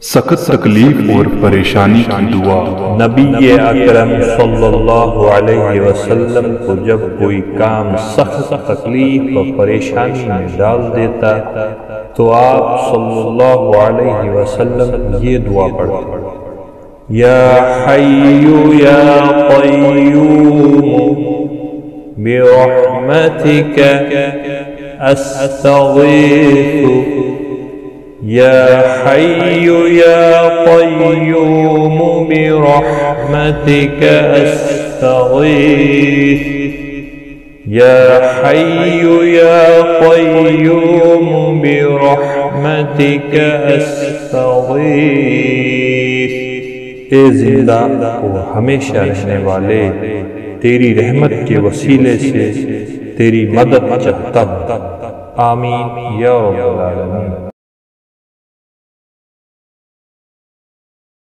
سخت تکلیف اور پریشانی کی دعا۔ نبی اکرم صلی اللہ علیہ وسلم کو جب کوئی کام سخت تکلیف اور پریشانی میں ڈال دیتا تو آپ صلی اللہ علیہ وسلم یہ دعا پڑھتے: یا حی یا قیوم برحمتک استغیث یا حی یا قیوم برحمتک استغیث یا حی یا قیوم برحمتک استغیث۔ اے زندہ اور ہمیشہ رہنے والے، تیری رحمت کے وسیلے سے تیری مدد چاہتا ہوں، آمین یا رب العالمین۔